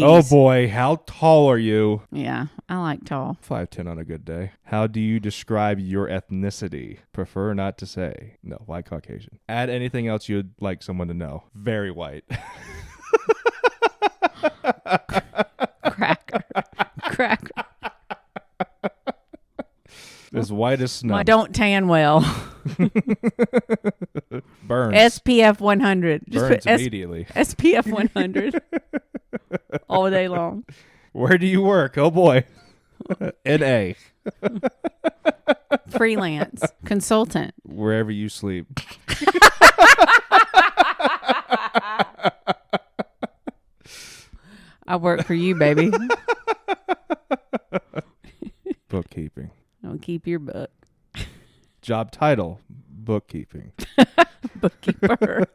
Oh boy, how tall are you? Yeah, I like tall. 5'10" on a good day. How do you describe your ethnicity? Prefer not to say. No, white Caucasian. Add anything else you'd like someone to know. Very white. Cracker. As white as snow. I don't tan well. Burns. SPF 100. Just Burns put immediately. SPF 100 all day long. Where do you work? Oh boy. NA. Freelance consultant. Wherever you sleep. I work for you, baby. Bookkeeping. Don't keep your book. Job title, bookkeeping. Bookkeeper.